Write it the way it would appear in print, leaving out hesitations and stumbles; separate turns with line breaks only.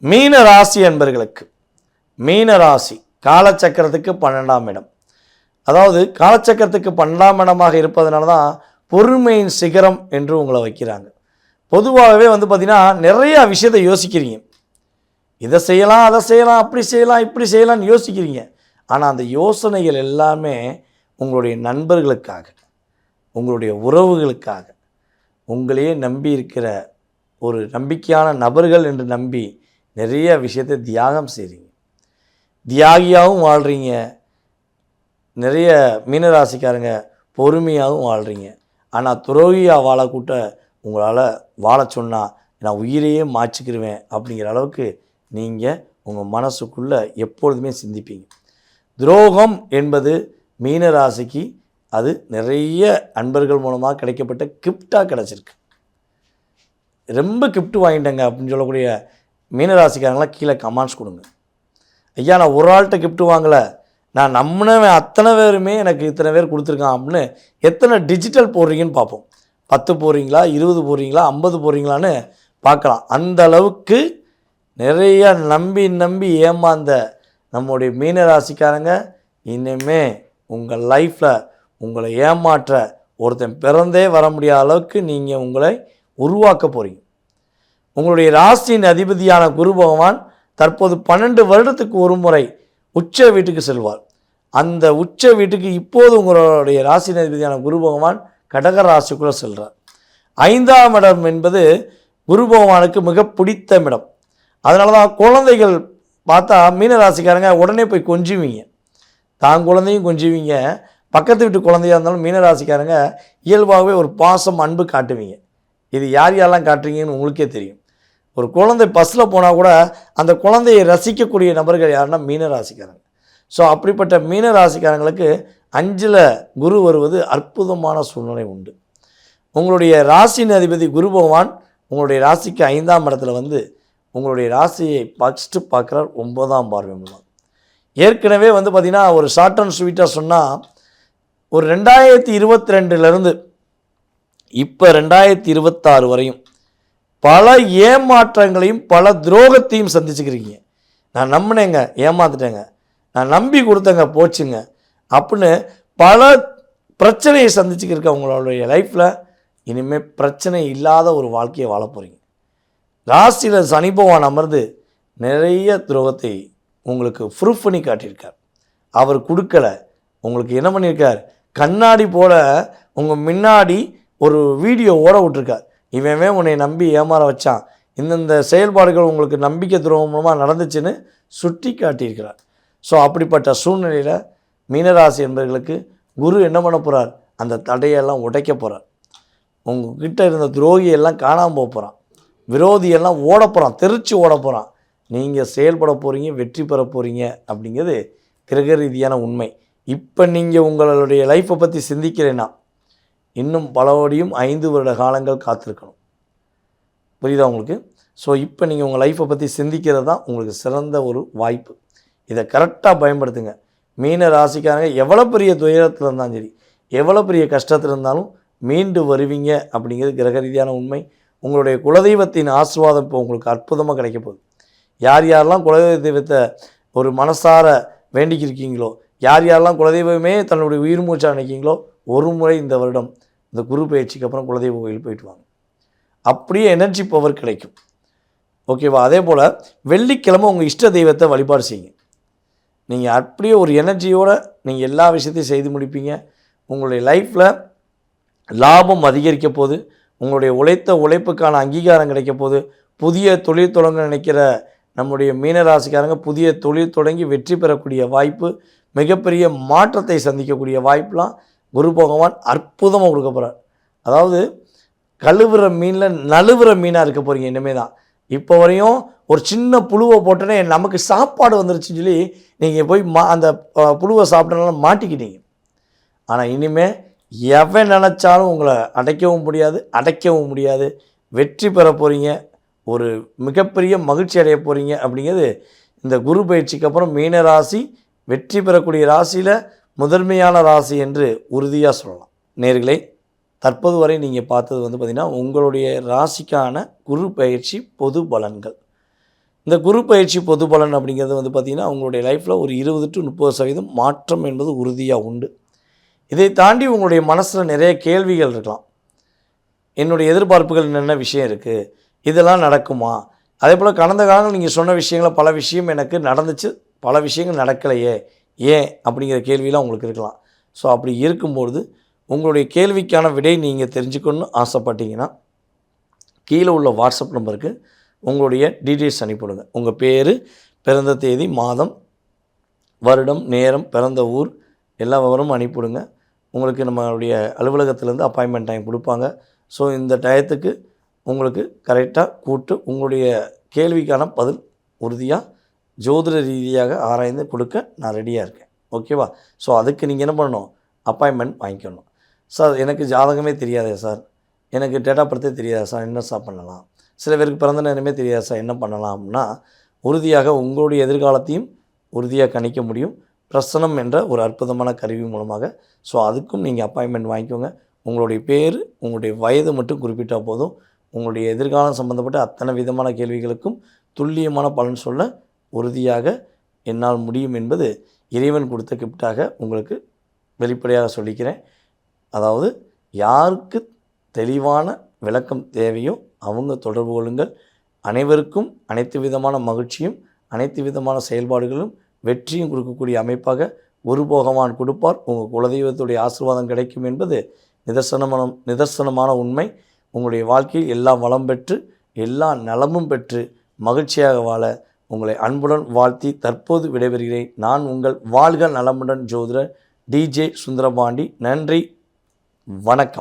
மீன ராசி என்பர்களுக்கு மீன ராசி காலச்சக்கரத்துக்கு 12ஆம் இடம். அதாவது காலச்சக்கரத்துக்கு 12ஆம் இடமாக இருப்பதனால தான் பொறுமையின் சிகரம் என்று உங்களை வைக்கிறாங்க. பொதுவாகவே பார்த்திங்கன்னா நிறைய விஷயத்தை யோசிக்கிறீங்க. இதை செய்யலாம், அதை செய்யலாம், அப்படி செய்யலாம், இப்படி செய்யலாம்னு யோசிக்கிறீங்க. ஆனால் அந்த யோசனைகள் எல்லாமே உங்களுடைய நண்பர்களுக்காக, உங்களுடைய உறவுகளுக்காக, உங்களையே நம்பி இருக்கிற ஒரு நம்பிக்கையான நபர்கள் என்று நம்பி நிறைய விஷயத்தை தியாகம் செய்கிறீங்க. தியாகியாகவும் வாழ்கிறீங்க. நிறைய மீனராசிக்காரங்க பொறுமையாகவும் வாழ்கிறீங்க. ஆனால் துரோகியாக வாழக்கூட்ட உங்களால் வாழ சொன்னால் நான் உயிரையே மாற்றிக்கிடுவேன் அப்படிங்கிற அளவுக்கு நீங்கள் உங்கள் மனசுக்குள்ளே எப்பொழுதுமே சிந்திப்பீங்க. துரோகம் என்பது மீனராசிக்கு அது நிறைய அன்பர்கள் மூலமாக கிடைக்கப்பட்ட கிஃப்டாக கிடச்சிருக்கு. ரொம்ப கிஃப்ட் வாங்கிட்டேங்க அப்படின்னு சொல்லக்கூடிய மீனராசிக்காரங்களாம் கீழே கமெண்ட்ஸ் கொடுங்க. ஐயா, நான் ஒரு ஆள்கிட்ட கிஃப்ட் வாங்கலை, நான் நம்பினவன் அத்தனை பேருமே எனக்கு இத்தனை பேர் கொடுத்துருக்கான் அப்படின்னு எத்தனை டிஜிட்டல் போடுறீங்கன்னு பார்ப்போம். 10 போடுறீங்களா, 20 போடுறீங்களா, 50 போடுறீங்களான்னு பார்க்கலாம். அந்த அளவுக்கு நிறைய நம்பி ஏமாந்த நம்முடைய மீனராசிக்காரங்க இனிமே உங்கள் லைஃப்பில் உங்களை ஏமாற்ற ஒருத்தன் பிறந்தே வர முடியாத அளவுக்கு நீங்கள் உங்களை உருவாக்க போகிறீங்க. உங்களுடைய ராசியின் அதிபதியான குரு பகவான் தற்போது 12 வருடத்துக்கு ஒரு முறை உச்ச வீட்டுக்கு செல்வார். அந்த உச்ச வீட்டுக்கு இப்போது உங்களுடைய ராசியின் அதிபதியான குரு பகவான் கடக ராசிக்குள்ளே செல்கிறார். 5ஆம் இடம் என்பது குரு பகவானுக்கு மிக பிடித்த இடம். அதனால தான் குழந்தைகள் பார்த்தா மீனராசிக்காரங்க உடனே போய் கொஞ்சுவீங்க. தான் குழந்தையும் கொஞ்சுவீங்க. பக்கத்து வீட்டு குழந்தையாக இருந்தாலும் மீனராசிக்காரங்க இயல்பாகவே ஒரு பாசம் அன்பு காட்டுவீங்க. இது யாரெல்லாம் காட்டுறீங்கன்னு உங்களுக்கே தெரியும். ஒரு குழந்தை பஸ்ஸில் போனால் கூட அந்த குழந்தையை ரசிக்கக்கூடிய நபர்கள் யாருன்னா மீனராசிக்காரங்க. ஸோ அப்படிப்பட்ட மீனராசிக்காரங்களுக்கு 5ல் குரு வருவது அற்புதமான சூழ்நிலை உண்டு. உங்களுடைய ராசியின் அதிபதி குரு பகவான் உங்களுடைய ராசிக்கு 5ஆம் இடத்துல உங்களுடைய ராசியை ஃபஸ்ட்டு பார்க்குறார். 9ஆம் பார்வை மூலம். ஏற்கனவே பார்த்திங்கன்னா ஒரு ஷார்ட் அண்ட் ஸ்வீட்டாக சொன்னால் ஒரு 2022லேருந்து இப்போ 2026 வரையும் பல ஏமாற்றங்களையும் பல துரோகத்தையும் சந்திச்சுக்கிறீங்க. நான் நம்பினேங்க, ஏமாத்துட்டேங்க, நான் நம்பி கொடுத்தேங்க, போச்சுங்க அப்படின்னு பல பிரச்சனையை சந்திச்சுக்கிருக்க உங்களுடைய லைஃப்பில் இனிமேல் பிரச்சனை இல்லாத ஒரு வாழ்க்கையை வாழ போகிறீங்க. ராசியில் சனி பகவான் அமர்ந்து நிறைய துரோகத்தை உங்களுக்கு ப்ரூஃப் பண்ணி காட்டியிருக்கார். அவர் கொடுக்கலை, உங்களுக்கு என்ன பண்ணியிருக்கார், கண்ணாடி போல உங்கள் முன்னாடி ஒரு வீடியோ ஓட விட்டுருக்கார். இவன் உன்னை நம்பி ஏமாற வச்சான், இந்தந்த செயல்பாடுகள் உங்களுக்கு நம்பிக்கை துரோகம் மூலமாக நடந்துச்சுன்னு சுட்டி காட்டியிருக்கிறார். ஸோ அப்படிப்பட்ட சூழ்நிலையில் மீனராசி என்பவர்களுக்கு குரு என்ன பண்ண போகிறார், அந்த தடையெல்லாம் உடைக்க போகிறார். உங்ககிட்ட இருந்த துரோகியெல்லாம் காணாமல் போக போகிறான், விரோதியெல்லாம் ஓட போகிறான், தெரிச்சு ஓட போகிறான். நீங்கள் செயல்பட போகிறீங்க, வெற்றி பெற போகிறீங்க அப்படிங்கிறது கிரக ரீதியான உண்மை. இப்போ நீங்கள் உங்களுடைய லைஃப்பை பற்றி சிந்திக்கிறேன்னா இன்னும் பலபடியும் 5 வருட காலங்கள் காத்திருக்கணும். புரியுதா உங்களுக்கு? ஸோ இப்போ நீங்கள் உங்கள் லைஃப்பை பற்றி சிந்திக்கிறது தான் உங்களுக்கு சிறந்த ஒரு வாய்ப்பு. இதை கரெக்டாக பயன்படுத்துங்க. மீன ராசிக்காரங்க எவ்வளோ பெரிய துயரத்தில் இருந்தாலும் சரி, எவ்வளோ பெரிய கஷ்டத்தில் இருந்தாலும் மீண்டு வருவீங்க அப்படிங்கிறது கிரக ரீதியான உண்மை. உங்களுடைய குலதெய்வத்தின் ஆசீர்வாதம் இப்போ உங்களுக்கு அற்புதமாக கிடைக்க போகுது. யாரெல்லாம் குலதெய்வத்தை ஒரு மனசார வேண்டிக்கிருக்கீங்களோ, யாரெல்லாம் குலதெய்வமே தன்னுடைய உயிர் மூச்சாக நினைக்கிங்களோ, ஒரு முறை இந்த வருடம் இந்த குரு பயிற்சிக்கு அப்புறம் குலதெய்வ கோயில் போயிட்டு வாங்க. அப்படியே எனர்ஜி பவர் கிடைக்கும். ஓகேவா? அதே போல் வெள்ளிக்கிழமை உங்கள் இஷ்ட தெய்வத்தை வழிபாடு செய்யுங்க. நீங்கள் அப்படியே ஒரு எனர்ஜியோடு நீங்கள் எல்லா விஷயத்தையும் செய்து முடிப்பீங்க. உங்களுடைய லைஃப்பில் லாபம் அதிகரிக்க போது, உங்களுடைய உழைப்புக்கான அங்கீகாரம் கிடைக்க போது, புதிய தொழில் தொடங்க நினைக்கிற நம்முடைய மீனராசிக்காரங்க புதிய தொழில் தொடங்கி வெற்றி பெறக்கூடிய வாய்ப்பு, மிகப்பெரிய மாற்றத்தை சந்திக்கக்கூடிய வாய்ப்பெலாம் குரு பகவான் அற்புதமாக கொடுக்க போகிறார். அதாவது கழுவுற மீனில் நழுவுற மீனாக இருக்க போகிறீங்க. இனிமேல் தான் இப்போ வரையும் ஒரு சின்ன புழுவை போட்டோன்னே நமக்கு சாப்பாடு வந்துருச்சுன்னு சொல்லி நீங்கள் போய் அந்த புழுவை சாப்பிட்டனால மாட்டிக்கிட்டீங்க. ஆனால் இனிமேல் எவன் நினச்சாலும் உங்களை அடைக்கவும் முடியாது. வெற்றி பெற போகிறீங்க. ஒரு மிகப்பெரிய மகிழ்ச்சி அடைய போகிறீங்க அப்படிங்கிறது இந்த குரு பயிற்சிக்கு அப்புறம் மீனராசி வெற்றி பெறக்கூடிய ராசியில் முதன்மையான ராசி என்று உறுதியாக சொல்லலாம். நேயர்களே, தற்போது வரை நீங்கள் பார்த்தது பார்த்திங்கன்னா உங்களுடைய ராசிக்கான குரு பயிற்சி பொது பலன்கள். இந்த குரு பயிற்சி பொது பலன் அப்படிங்கிறது வந்து பார்த்திங்கன்னா உங்களுடைய லைஃப்பில் ஒரு 20 to 30% மாற்றம் என்பது உறுதியாக உண்டு. இதை தாண்டி உங்களுடைய மனசில் நிறைய கேள்விகள் இருக்கலாம். என்னுடைய எதிர்பார்ப்புகள் என்னென்ன விஷயம் இருக்குது, இதெல்லாம் நடக்குமா, அதே போல் கடந்த காலங்கள் நீங்கள் சொன்ன விஷயங்கள பல விஷயம் எனக்கு நடந்துச்சு, பல விஷயங்கள் நடக்கலையே ஏன் அப்படிங்கிற கேள்வியெலாம் உங்களுக்கு இருக்கலாம். ஸோ அப்படி இருக்கும்பொழுது உங்களுடைய கேள்விக்கான விடை நீங்கள் தெரிஞ்சுக்கணுன்னு ஆசைப்பட்டீங்கன்னா கீழே உள்ள வாட்ஸ்அப் நம்பருக்கு உங்களுடைய டீட்டெயில்ஸ் அனுப்பிவிடுங்க. உங்கள் பேர், பிறந்த தேதி, மாதம், வருடம், நேரம், பிறந்த ஊர் எல்லா விவரமும் அனுப்பிவிடுங்க. உங்களுக்கு நம்மளுடைய அலுவலகத்திலேருந்து அப்பாயின்மெண்ட் டைம் கொடுப்பாங்க. ஸோ இந்த டயத்துக்கு உங்களுக்கு கரெக்டாக கூப்பிட்டு உங்களுடைய கேள்விக்கான பதில் உறுதியாக ஜோதிட ரீதியாக ஆராய்ந்து கொடுக்க நான் ரெடியாக இருக்கேன். ஓகேவா? ஸோ அதுக்கு நீங்கள் என்ன பண்ணணும், அப்பாயின்மெண்ட் வாங்கிக்கணும். சார் எனக்கு ஜாதகமே தெரியாதே சார், எனக்கு டேட் ஆஃப் பர்த்தே தெரியாது சார், என்ன சார் பண்ணலாம், சில பேருக்கு பிறந்த நேரமே தெரியாது சார், என்ன பண்ணலாம்னா உறுதியாக உங்களுடைய எதிர்காலத்தையும் உறுதியாக கணிக்க முடியும் பிரசனம் என்ற ஒரு அற்புதமான கருவி மூலமாக. ஸோ அதுக்கும் நீங்கள் அப்பாயின்மெண்ட் வாங்கிக்கோங்க. உங்களுடைய பேர், உங்களுடைய வயது மட்டும் குறிப்பிட்டால் போதும். உங்களுடைய எதிர்காலம் சம்பந்தப்பட்ட அத்தனை விதமான கேள்விகளுக்கும் துல்லியமான பலன் சொல்ல உறுதியாக என்னால் முடியும் என்பது இறைவன் கொடுத்த கிஃப்டாக உங்களுக்கு வெளிப்படையாக சொல்லிக்கிறேன். அதாவது யாருக்கு தெளிவான விளக்கம் தேவையோ அவங்க தொடர்பு கொள்ளுங்கள். அனைவருக்கும் அனைத்து விதமான மகிழ்ச்சியும் அனைத்து விதமான செயல்பாடுகளும் வெற்றியும் கொடுக்கக்கூடிய அமைப்பாக ஒரு போகவான் கொடுப்பார். உங்கள் குலதெய்வத்துடைய ஆசீர்வாதம் கிடைக்கும் என்பது நிதர்சனமான உண்மை. உங்களுடைய வாழ்க்கையில் எல்லா வளம் பெற்று எல்லா நலமும் பெற்று மகிழ்ச்சியாக வாழ உங்களை அன்புடன் வாழ்த்தி தற்போது விடைபெறுகிறேன். நான் உங்கள் வாழ்க நலமுடன் ஜோதிடர் DJ சுந்தரபாண்டி. நன்றி, வணக்கம்.